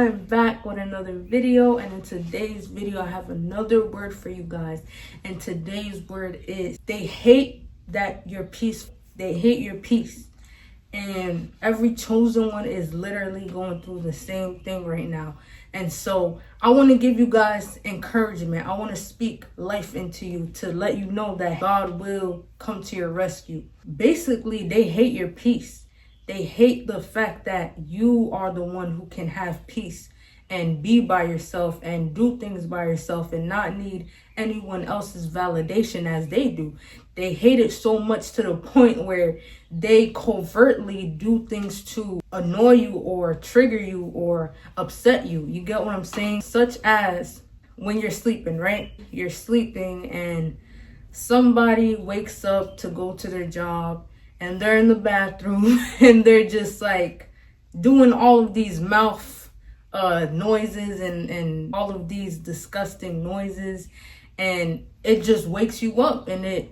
I'm back with another video, and in today's video I have another word for you guys. And today's word is they hate that you're peaceful. They hate your peace. And every chosen one is literally going through the same thing right now. And so I want to give you guys encouragement. I want to speak life into you to let you know that God will come to your rescue. Basically, they hate your peace. They hate the fact that you are the one who can have peace and be by yourself and do things by yourself and not need anyone else's validation as they do. They hate it so much to the point where they covertly do things to annoy you or trigger you or upset you. You get what I'm saying? Such as when you're sleeping, right? You're sleeping and somebody wakes up to go to their job and they're in the bathroom and they're just like doing all of these mouth noises and all of these disgusting noises, and it just wakes you up and it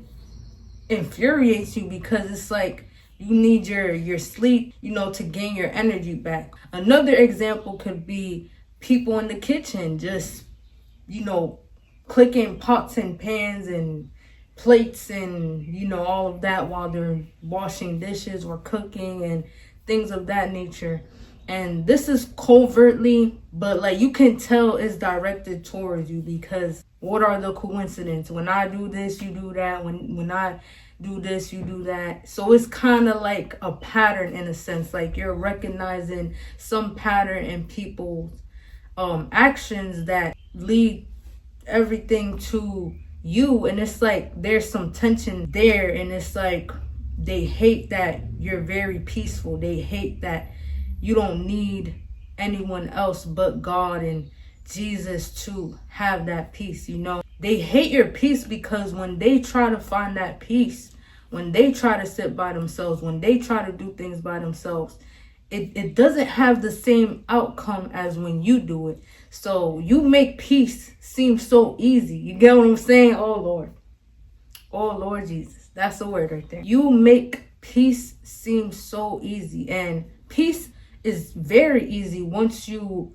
infuriates you because it's like you need your sleep, to gain your energy back. Another example could be people in the kitchen just, clicking pots and pans and plates and all of that while they're washing dishes or cooking and things of that nature. And this is covertly, but you can tell it's directed towards you, because what are the coincidences? When I do this, you do that. When I do this, you do that. So it's kind of like a pattern in a sense. Like you're recognizing some pattern in people's actions that lead everything to you, and it's like there's some tension there, and it's like they hate that you're very peaceful. They hate that you don't need anyone else but God and Jesus to have that peace. They hate your peace because when they try to find that peace, when they try to sit by themselves, when they try to do things by themselves, it doesn't have the same outcome as when you do it. So you make peace seem so easy. You get what I'm saying? Oh Lord Jesus, that's the word right there. You make peace seem so easy, and peace is very easy once you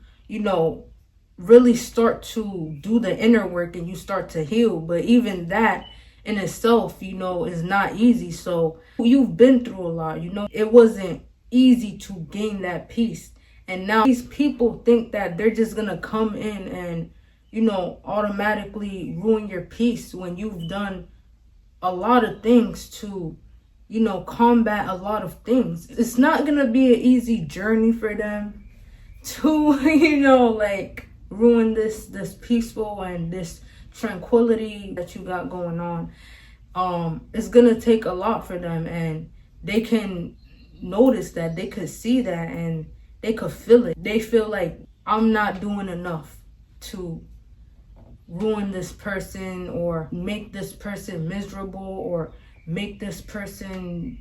really start to do the inner work and you start to heal. But even that in itself, is not easy. So you've been through a lot. It wasn't easy to gain that peace. And now these people think that they're just gonna come in and, automatically ruin your peace when you've done a lot of things to, combat a lot of things. It's not gonna be an easy journey for them to, ruin this peaceful and this tranquility that you got going on. It's gonna take a lot for them, and they can notice that, they could see that, and they could feel it. They feel like, I'm not doing enough to ruin this person or make this person miserable or make this person,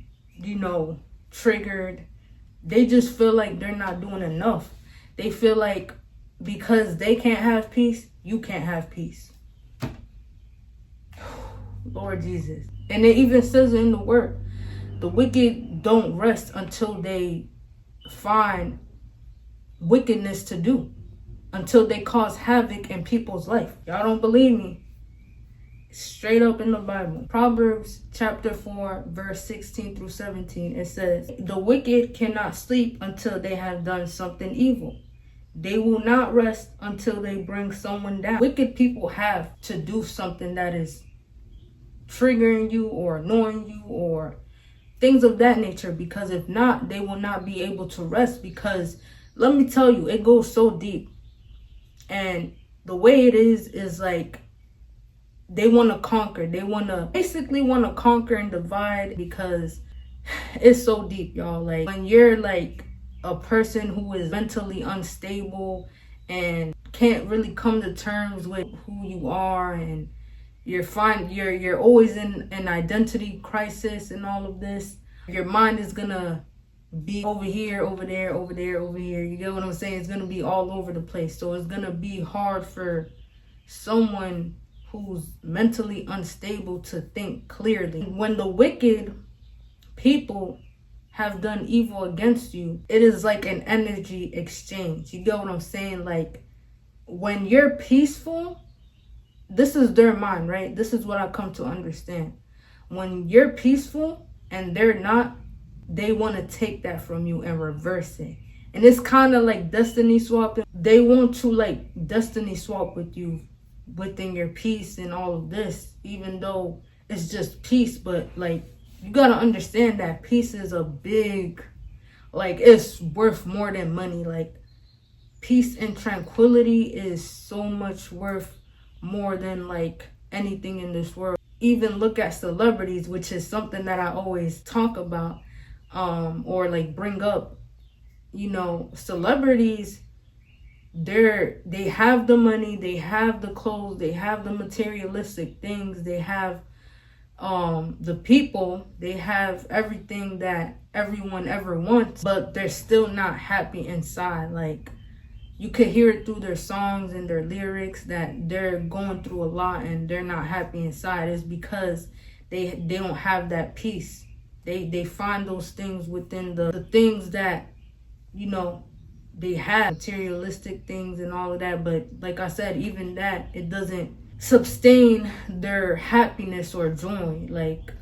triggered. They just feel like they're not doing enough. They feel like because they can't have peace, you can't have peace. Lord Jesus. And it even says in the word, the wicked don't rest until they find wickedness to do, until they cause havoc in people's life. Y'all don't believe me? Straight up in the Bible. Proverbs chapter 4, verse 16 through 17. It says, the wicked cannot sleep until they have done something evil. They will not rest until they bring someone down. Wicked people have to do something that is triggering you or annoying you or things of that nature, because if not, they will not be able to rest. Because let me tell you, it goes so deep. And the way it is like they want to conquer. They basically want to conquer and divide, because it's so deep, y'all. Like when you're like a person who is mentally unstable and can't really come to terms with who you are, and you're always in an identity crisis and all of this, your mind is gonna be over here, over there, over there, over here. You get what I'm saying? It's gonna be all over the place. So it's gonna be hard for someone who's mentally unstable to think clearly. When the wicked people have done evil against you, it is like an energy exchange. You get what I'm saying? Like, when you're peaceful, this is their mind, right? This is what I come to understand. When you're peaceful and they're not, they want to take that from you and reverse it. And it's kind of like destiny swapping. They want to like destiny swap with you within your peace and all of this, even though it's just peace. But like, you gotta understand that peace is a big, like, it's worth more than money. Like, peace and tranquility is so much worth more than like anything in this world. Even look at celebrities, which is something that I always talk about, or like bring up. You know, celebrities, they have the money, they have the clothes, they have the materialistic things, they have the people, they have everything that everyone ever wants, but they're still not happy inside. Like, you could hear it through their songs and their lyrics that they're going through a lot and they're not happy inside. It's because they don't have that peace. They find those things within the things that, you know, they have, materialistic things and all of that. But like I said, even that, it doesn't sustain their happiness or joy. Like,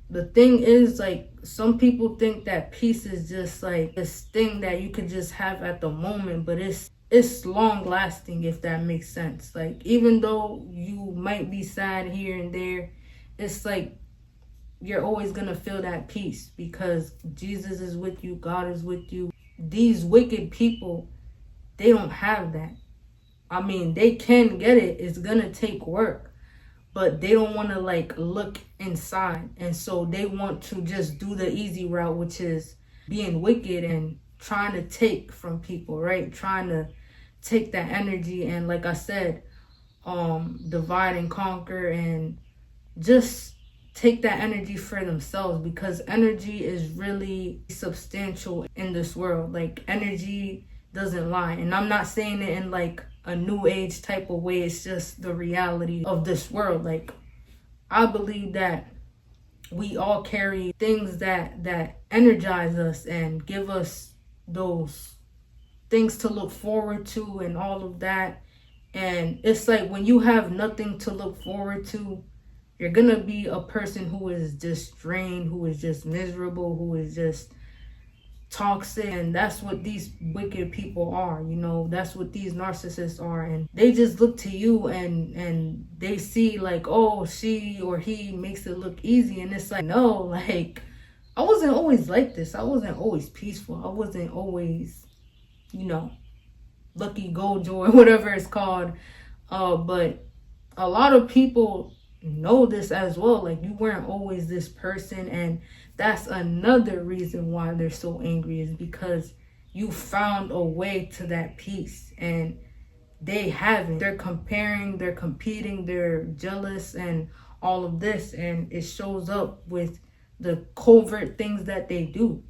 the thing is, like, some people think that peace is just like this thing that you can just have at the moment, but it's long lasting, if that makes sense. Like, even though you might be sad here and there, it's like you're always gonna feel that peace because Jesus is with you, God is with you. These wicked people, they don't have that. I mean, they can get it. It's gonna take work, but they don't want to like look inside. And so they want to just do the easy route, which is being wicked and trying to take from people, right? Trying to take that energy and, like I said, divide and conquer and just take that energy for themselves, because energy is really substantial in this world. Like, energy doesn't lie. And I'm not saying it in like a new age type of way. It's just the reality of this world. Like, I believe that we all carry things that energize us and give us those things to look forward to and all of that. And it's like, when you have nothing to look forward to, you're gonna be a person who is just drained, who is just miserable, who is just toxic. And that's what these wicked people are, you know. That's what these narcissists are. And they just look to you and they see like, oh, she or he makes it look easy. And it's like, no, like, I wasn't always like this. I wasn't always peaceful. I wasn't always, you know, lucky go joy, whatever it's called. But a lot of people know this as well. Like, you weren't always this person, and that's another reason why they're so angry, is because you found a way to that peace and they haven't. They're comparing, they're competing, they're jealous and all of this, and it shows up with the covert things that they do.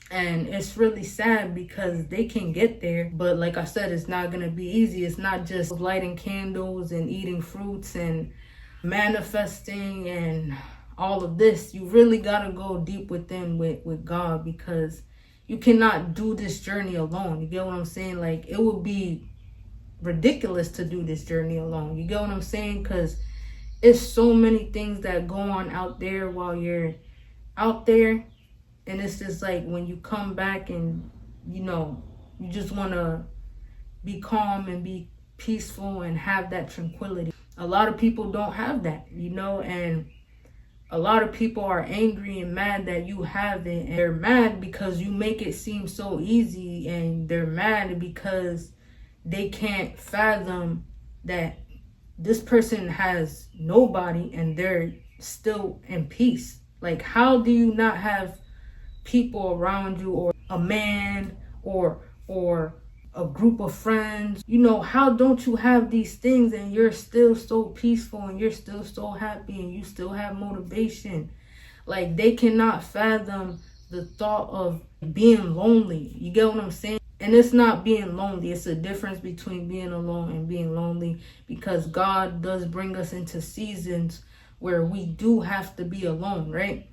And it's really sad because they can get there, but like I said, it's not gonna be easy. It's not just lighting candles and eating fruits and manifesting and all of this. You really gotta go deep within with God, because you cannot do this journey alone. You get what I'm saying? Like, it would be ridiculous to do this journey alone. You get what I'm saying? Because it's so many things that go on out there while you're out there. And it's just like, when you come back and, you know, you just want to be calm and be peaceful and have that tranquility. A lot of people don't have that, you know, and a lot of people are angry and mad that you have it. And they're mad because you make it seem so easy, and they're mad because they can't fathom that this person has nobody and they're still in peace. Like, how do you not have people around you, or a man, or a group of friends? You know, how don't you have these things and you're still so peaceful and you're still so happy and you still have motivation? Like, they cannot fathom the thought of being lonely. You get what I'm saying? And it's not being lonely. It's a difference between being alone and being lonely, because God does bring us into seasons where we do have to be alone, right?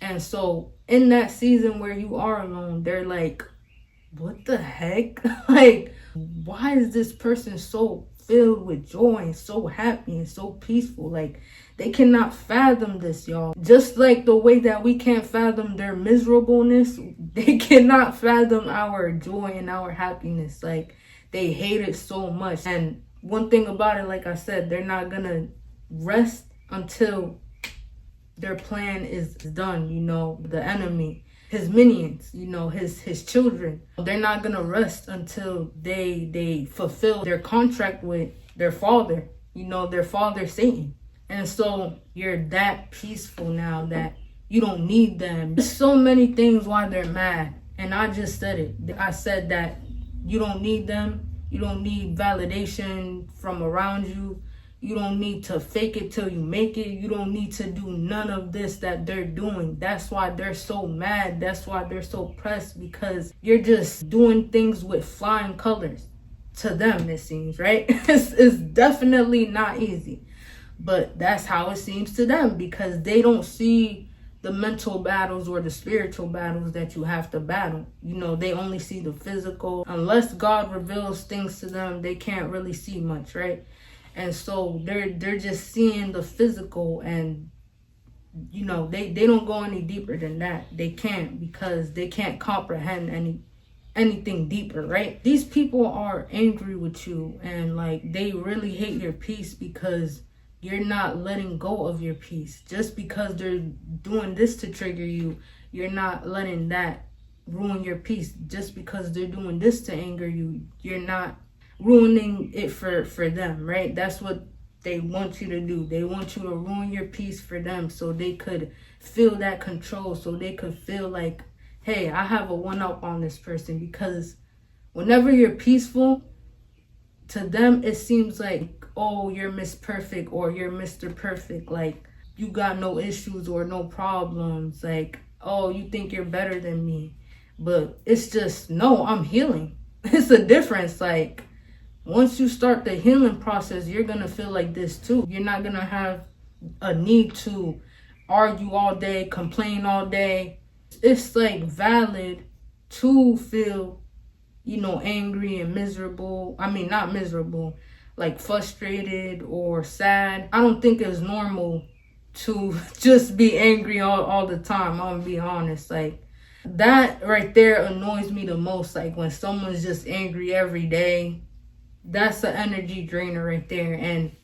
And so in that season where you are alone, they're like, what the heck? Like, why is this person so filled with joy and so happy and so peaceful? Like, they cannot fathom this, y'all. Just like the way that we can't fathom their miserableness, they cannot fathom our joy and our happiness. Like, they hate it so much. And one thing about it, like I said, they're not gonna rest until their plan is done. You know, the enemy, his minions, you know, his children, they're not gonna rest until they fulfill their contract with their father, you know, their father Satan. And so you're that peaceful now that you don't need them. There's so many things why they're mad. And I just said it. I said that you don't need them. You don't need validation from around you. You don't need to fake it till you make it. You don't need to do none of this that they're doing. That's why they're so mad. That's why they're so pressed, because you're just doing things with flying colors. To them, it seems, right? It's definitely not easy. But that's how it seems to them, because they don't see the mental battles or the spiritual battles that you have to battle. You know, they only see the physical. Unless God reveals things to them, they can't really see much, right? And so they're just seeing the physical, and you know, they don't go any deeper than that. They can't, because they can't comprehend anything deeper, right? These people are angry with you, and like, they really hate your peace because you're not letting go of your peace. Just because they're doing this to trigger you, you're not letting that ruin your peace. Just because they're doing this to anger you, you're not ruining it for them, right? That's what they want you to do. They want you to ruin your peace for them, so they could feel that control, so they could feel like, hey, I have a one-up on this person. Because whenever you're peaceful, to them it seems like, oh, you're Miss Perfect or you're Mr. Perfect. Like, you got no issues or no problems. Like, oh, you think you're better than me. But it's just, no, I'm healing. It's a difference. Like, once you start the healing process, you're going to feel like this too. You're not going to have a need to argue all day, complain all day. It's like valid to feel, you know, angry and miserable. I mean, not miserable, like frustrated or sad. I don't think it's normal to just be angry all the time. I'm gonna be honest. Like, that right there annoys me the most. Like, when someone's just angry every day, that's an energy drainer right there. And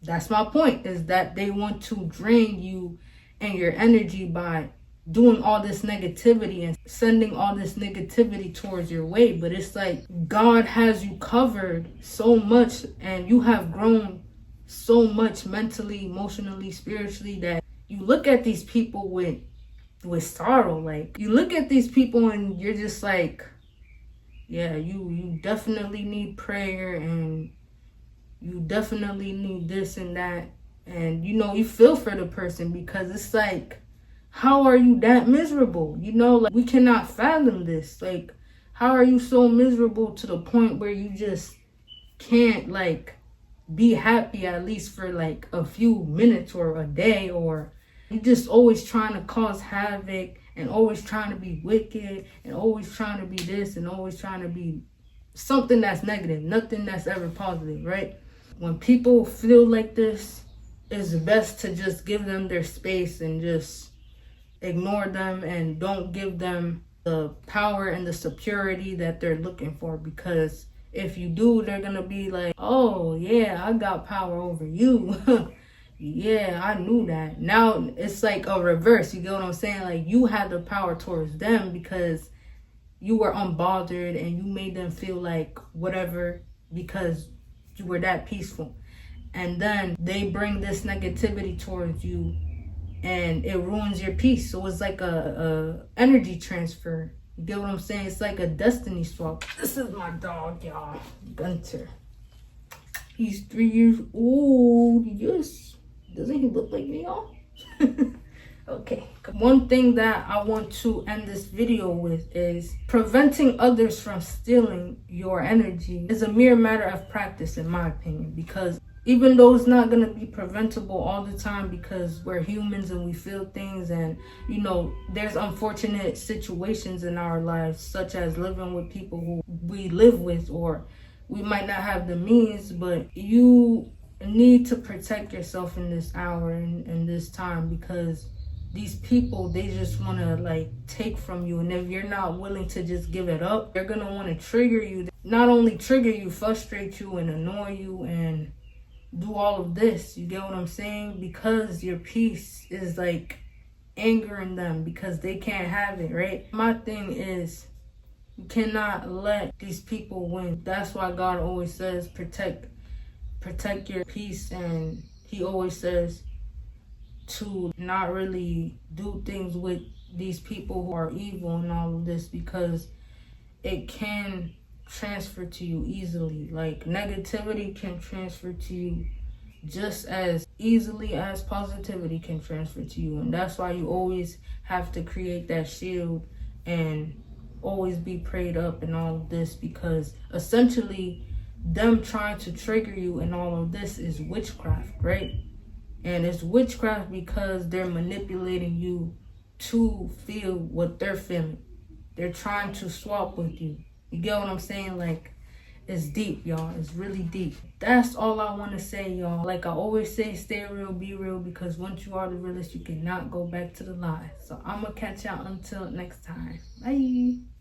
that's my point, is that they want to drain you and your energy by doing all this negativity and sending all this negativity towards your way. But it's like, God has you covered so much, and you have grown so much mentally, emotionally, spiritually, that you look at these people with sorrow. Like, you look at these people and you're just like, yeah, you definitely need prayer, and you definitely need this and that. And you know, you feel for the person, because it's like, how are you that miserable? You know, like, we cannot fathom this. Like, how are you so miserable to the point where you just can't, like, be happy at least for like a few minutes or a day? Or you just always trying to cause havoc, and always trying to be wicked, and always trying to be this, and always trying to be something that's negative, nothing that's ever positive, right? When people feel like this, it's best to just give them their space and just ignore them, and don't give them the power and the security that they're looking for. Because if you do, they're gonna be like, oh yeah, I got power over you. Yeah, I knew that. Now it's like a reverse. You get what I'm saying? Like, you had the power towards them because you were unbothered, and you made them feel like whatever, because you were that peaceful. And then they bring this negativity towards you, and it ruins your peace. So it's like a energy transfer. You get what I'm saying? It's like a destiny swap. This is my dog, y'all, Gunter. He's 3 years old. Yes. Doesn't he look like me, y'all? Okay. One thing that I want to end this video with is preventing others from stealing your energy is a mere matter of practice, in my opinion. Because even though it's not going to be preventable all the time because we're humans and we feel things, and there's unfortunate situations in our lives, such as living with people who we live with, or we might not have the means, but you need to protect yourself in this hour and in this time, because these people, they just want to like take from you. And if you're not willing to just give it up, they're going to want to trigger you, not only trigger you, frustrate you and annoy you and do all of this. You get what I'm saying? Because your peace is like angering them because they can't have it, right? My thing is, you cannot let these people win. That's why God always says protect your peace, and he always says to not really do things with these people who are evil and all of this, because it can transfer to you easily. Like, negativity can transfer to you just as easily as positivity can transfer to you. And that's why you always have to create that shield and always be prayed up and all of this, because essentially them trying to trigger you and all of this is witchcraft, right? And it's witchcraft because they're manipulating you to feel what they're feeling. They're trying to swap with you. You get what I'm saying? Like, it's deep, y'all. It's really deep. That's all I want to say, y'all. Like I always say, stay real, be real, because once you are the realest, you cannot go back to the lie. So I'm going to catch y'all until next time. Bye.